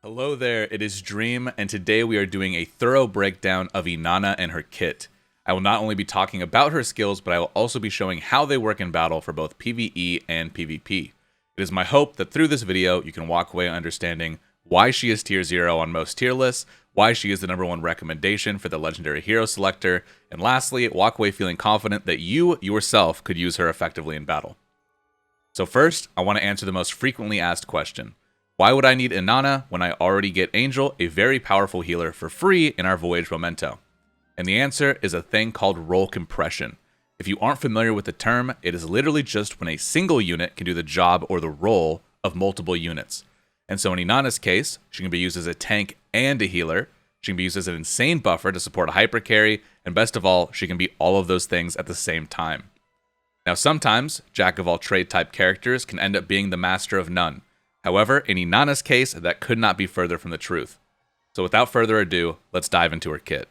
Hello there, it is Dream, and today we are doing a thorough breakdown of Inanna and her kit. I will not only be talking about her skills, but I will also be showing how they work in battle for both PvE and PvP. It is my hope that through this video, you can walk away understanding why she is tier 0 on most tier lists, why she is the #1 recommendation for the Legendary Hero Selector, and lastly, walk away feeling confident that you, yourself, could use her effectively in battle. So first, I want to answer the most frequently asked question. Why would I need Inanna when I already get Angel, a very powerful healer, for free in our Voyage Memento? And the answer is a thing called role compression. If you aren't familiar with the term, it is literally just when a single unit can do the job or the role of multiple units. And so in Inanna's case, she can be used as a tank and a healer, she can be used as an insane buffer to support a hyper carry, and best of all, she can be all of those things at the same time. Now sometimes, jack-of-all-trade type characters can end up being the master of none. However, in Inanna's case, that could not be further from the truth. So without further ado, let's dive into her kit.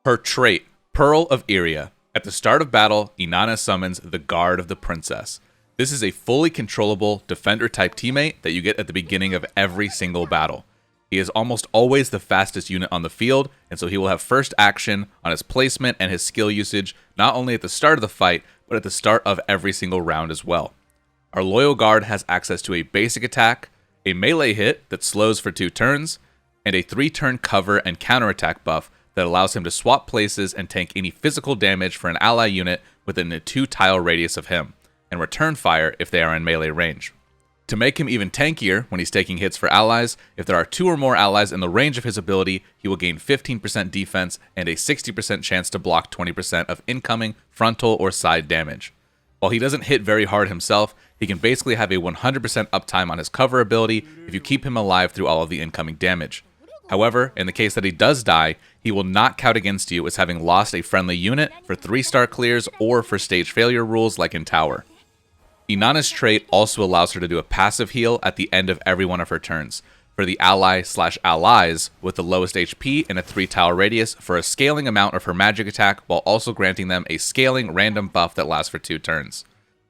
Her trait, Pearl of Iria. At the start of battle, Inanna summons the Guard of the Princess. This is a fully controllable defender-type teammate that you get at the beginning of every single battle. He is almost always the fastest unit on the field, and so he will have first action on his placement and his skill usage, not only at the start of the fight, but at the start of every single round as well. Our loyal guard has access to a basic attack, a melee hit that slows for 2 turns, and a 3-turn cover and counterattack buff that allows him to swap places and tank any physical damage for an ally unit within a 2-tile radius of him, and return fire if they are in melee range. To make him even tankier when he's taking hits for allies, if there are 2 or more allies in the range of his ability, he will gain 15% defense and a 60% chance to block 20% of incoming frontal or side damage. While he doesn't hit very hard himself, he can basically have a 100% uptime on his cover ability if you keep him alive through all of the incoming damage. However, in the case that he does die, he will not count against you as having lost a friendly unit for 3-star clears or for stage failure rules like in Tower. Inanna's trait also allows her to do a passive heal at the end of every one of her turns, for the ally/allies with the lowest HP in a 3-tile radius for a scaling amount of her magic attack while also granting them a scaling random buff that lasts for 2 turns.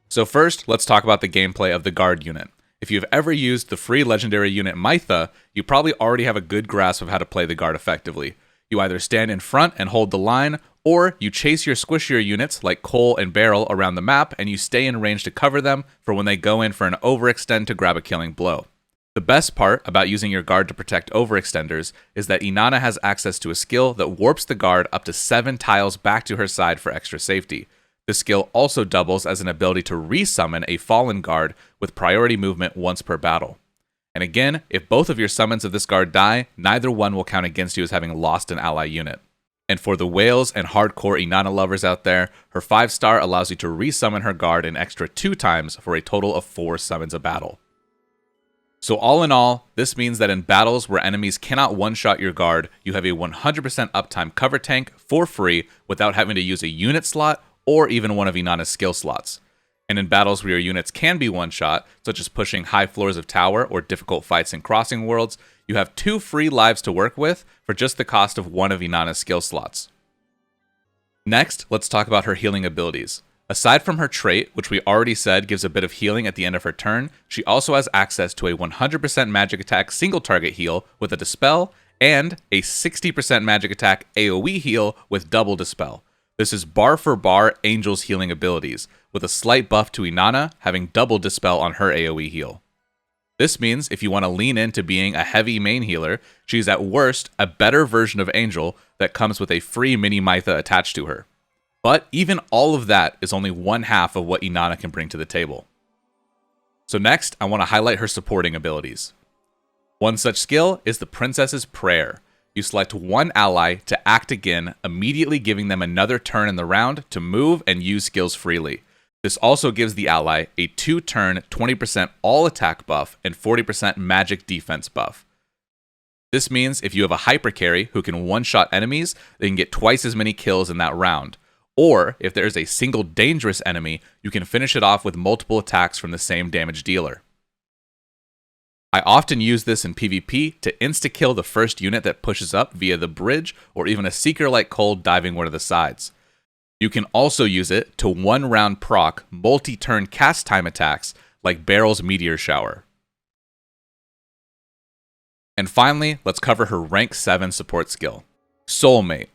So first, let's talk about the gameplay of the guard unit. If you've ever used the free legendary unit Mytha, you probably already have a good grasp of how to play the guard effectively. You either stand in front and hold the line, or you chase your squishier units like Cole and Beryl around the map and you stay in range to cover them for when they go in for an overextend to grab a killing blow. The best part about using your guard to protect overextenders is that Inanna has access to a skill that warps the guard up to 7 tiles back to her side for extra safety. This skill also doubles as an ability to resummon a fallen guard with priority movement once per battle. And again, if both of your summons of this guard die, neither one will count against you as having lost an ally unit. And for the whales and hardcore Inanna lovers out there, her 5-star allows you to resummon her guard an extra 2 times for a total of 4 summons a battle. So all in all, this means that in battles where enemies cannot one-shot your guard, you have a 100% uptime cover tank for free without having to use a unit slot or even one of Inanna's skill slots. And in battles where your units can be one-shot, such as pushing high floors of tower or difficult fights in crossing worlds, you have 2 free lives to work with for just the cost of one of Inanna's skill slots. Next, let's talk about her healing abilities. Aside from her trait, which we already said gives a bit of healing at the end of her turn, she also has access to a 100% magic attack single target heal with a Dispel, and a 60% magic attack AoE heal with double Dispel. This is bar for bar Angel's healing abilities, with a slight buff to Inanna having double Dispel on her AoE heal. This means if you want to lean into being a heavy main healer, she's at worst a better version of Angel that comes with a free mini Mytha attached to her. But even all of that is only 1/2 of what Inanna can bring to the table. So next, I want to highlight her supporting abilities. One such skill is the Princess's Prayer. You select one ally to act again, immediately giving them another turn in the round to move and use skills freely. This also gives the ally a 2-turn 20% all attack buff and 40% magic defense buff. This means if you have a hyper carry who can one-shot enemies, they can get twice as many kills in that round. Or if there is a single dangerous enemy, you can finish it off with multiple attacks from the same damage dealer. I often use this in PvP to insta-kill the first unit that pushes up via the bridge or even a seeker like Cole diving one of the sides. You can also use it to 1-round proc multi-turn cast time attacks like Beryl's Meteor Shower. And finally, let's cover her rank 7 support skill, Soulmate.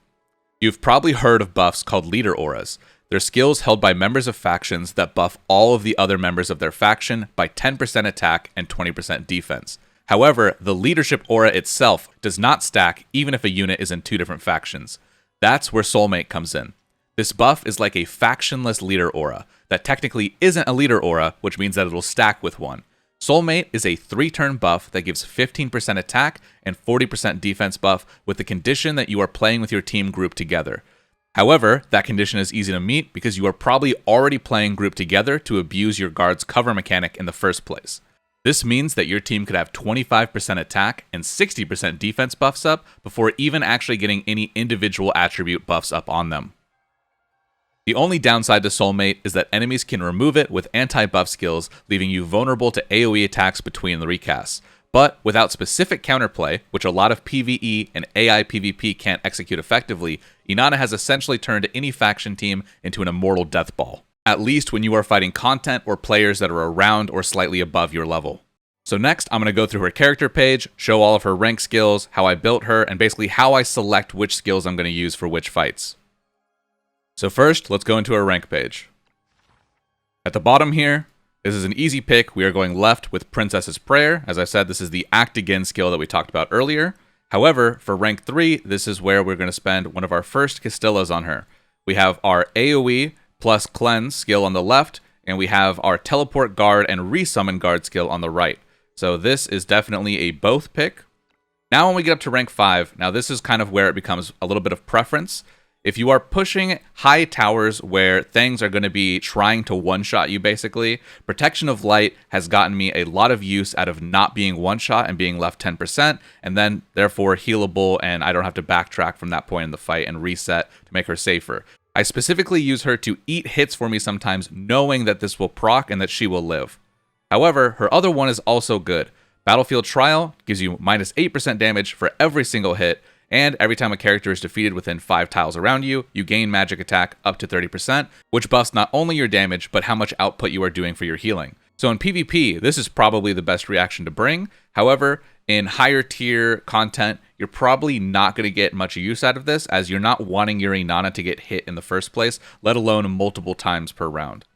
You've probably heard of buffs called leader auras. They're skills held by members of factions that buff all of the other members of their faction by 10% attack and 20% defense. However, the leadership aura itself does not stack even if a unit is in 2 different factions. That's where Soulmate comes in. This buff is like a factionless leader aura that technically isn't a leader aura, which means that it'll stack with one. Soulmate is a 3-turn buff that gives 15% attack and 40% defense buff with the condition that you are playing with your team group together. However, that condition is easy to meet because you are probably already playing group together to abuse your guard's cover mechanic in the first place. This means that your team could have 25% attack and 60% defense buffs up before even actually getting any individual attribute buffs up on them. The only downside to Soulmate is that enemies can remove it with anti-buff skills, leaving you vulnerable to AoE attacks between the recasts. But without specific counterplay, which a lot of PvE and AI PvP can't execute effectively, Inanna has essentially turned any faction team into an immortal death ball. At least when you are fighting content or players that are around or slightly above your level. So next, I'm going to go through her character page, show all of her rank skills, how I built her, and basically how I select which skills I'm going to use for which fights. So first, let's go into our rank page. At the bottom here, this is an easy pick. We are going left with Princess's Prayer. As I said, this is the Act Again skill that we talked about earlier. However, for rank 3, this is where we're going to spend one of our first Castillas on her. We have our AoE plus Cleanse skill on the left, and we have our Teleport Guard and Resummon Guard skill on the right. So this is definitely a both pick. Now when we get up to rank 5, now this is kind of where it becomes a little bit of preference. If you are pushing high towers where things are going to be trying to one-shot you basically, Protection of Light has gotten me a lot of use out of not being one-shot and being left 10%, and then therefore healable, and I don't have to backtrack from that point in the fight and reset to make her safer. I specifically use her to eat hits for me sometimes, knowing that this will proc and that she will live. However, her other one is also good. Battlefield Trial gives you minus 8% damage for every single hit, and every time a character is defeated within 5 tiles around you, you gain magic attack up to 30%, which buffs not only your damage, but how much output you are doing for your healing. So in PvP, this is probably the best reaction to bring. However, in higher tier content, you're probably not going to get much use out of this, as you're not wanting your Inanna to get hit in the first place, let alone multiple times per round.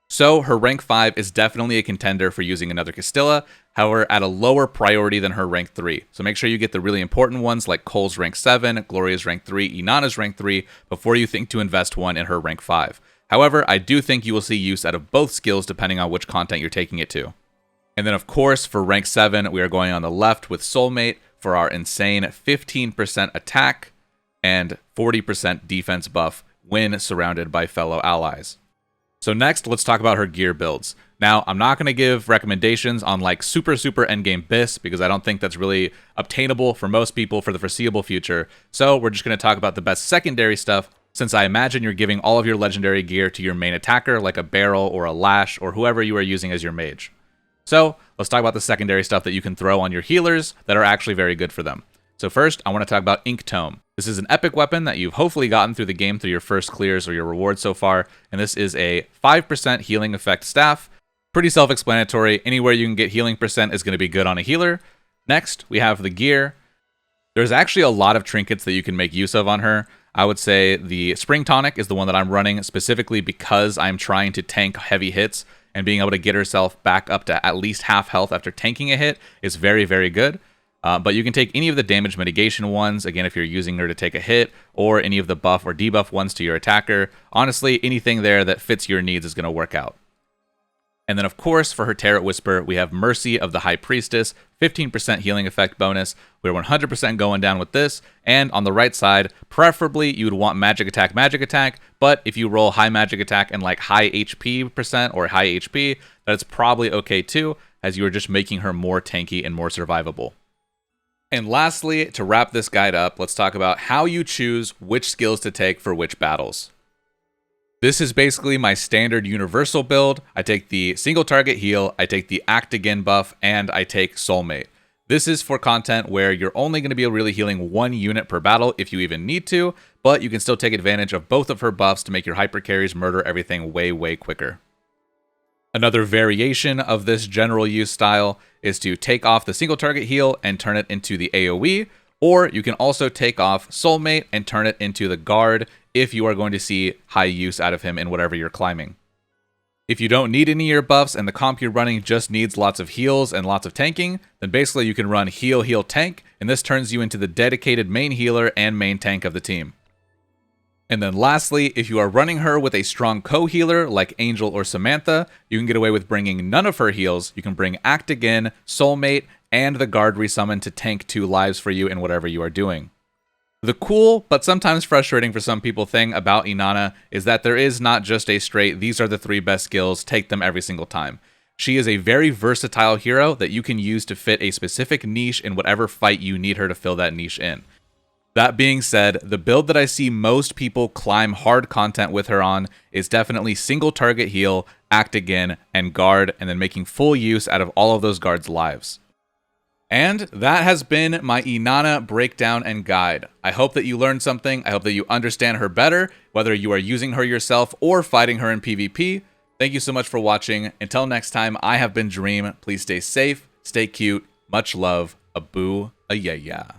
So her rank 5 is definitely a contender for using another Castilla, however at a lower priority than her rank 3. So make sure you get the really important ones like Cole's rank 7, Gloria's rank 3, Inanna's rank 3, before you think to invest one in her rank 5. However, I do think you will see use out of both skills depending on which content you're taking it to. And then of course, for rank 7, we are going on the left with Soulmate for our insane 15% attack and 40% defense buff when surrounded by fellow allies. So next, let's talk about her gear builds. Now, I'm not going to give recommendations on like super endgame bis because I don't think that's really obtainable for most people for the foreseeable future. So we're just going to talk about the best secondary stuff, since I imagine you're giving all of your legendary gear to your main attacker like a barrel or a lash or whoever you are using as your mage. So let's talk about the secondary stuff that you can throw on your healers that are actually very good for them. So first, I want to talk about Ink Tome. This is an epic weapon that you've hopefully gotten through the game through your first clears or your rewards so far, and this is a 5% healing effect staff. Pretty self-explanatory. Anywhere you can get healing percent is going to be good on a healer. Next, we have the gear. There's actually a lot of trinkets that you can make use of on her. I would say the Spring Tonic is the one that I'm running specifically because I'm trying to tank heavy hits, and being able to get herself back up to at least half health after tanking a hit is very good. But you can take any of the damage mitigation ones, again, if you're using her to take a hit, or any of the buff or debuff ones to your attacker. Honestly, anything there that fits your needs is going to work out. And then, of course, for her Tarot Whisper, we have Mercy of the High Priestess, 15% healing effect bonus. We're 100% going down with this. And on the right side, preferably you would want Magic Attack, but if you roll high Magic Attack and like high HP percent or high HP, that's probably okay too, as you are just making her more tanky and more survivable. And lastly, to wrap this guide up, let's talk about how you choose which skills to take for which battles. This is basically my standard universal build. I take the single target heal, I take the Act Again buff, and I take Soulmate. This is for content where you're only going to be really healing one unit per battle if you even need to, but you can still take advantage of both of her buffs to make your hyper carries murder everything way quicker. Another variation of this general use style is to take off the single target heal and turn it into the AoE, or you can also take off Soulmate and turn it into the guard if you are going to see high use out of him in whatever you're climbing. If you don't need any of your buffs and the comp you're running just needs lots of heals and lots of tanking, then basically you can run heal, heal, tank, and this turns you into the dedicated main healer and main tank of the team. And then lastly, if you are running her with a strong co-healer like Angel or Samantha, you can get away with bringing none of her heals. You can bring Act Again, Soulmate, and the guard resummon to tank 2 lives for you in whatever you are doing. The cool, but sometimes frustrating for some people thing about Inanna is that there is not just a straight, these are the 3 best skills, take them every single time. She is a very versatile hero that you can use to fit a specific niche in whatever fight you need her to fill that niche in. That being said, the build that I see most people climb hard content with her on is definitely single target heal, Act Again, and guard, and then making full use out of all of those guards' lives. And that has been my Inanna breakdown and guide. I hope that you learned something. I hope that you understand her better, whether you are using her yourself or fighting her in PvP. Thank you so much for watching. Until next time, I have been Dream. Please stay safe, stay cute, much love, a boo, a yeah.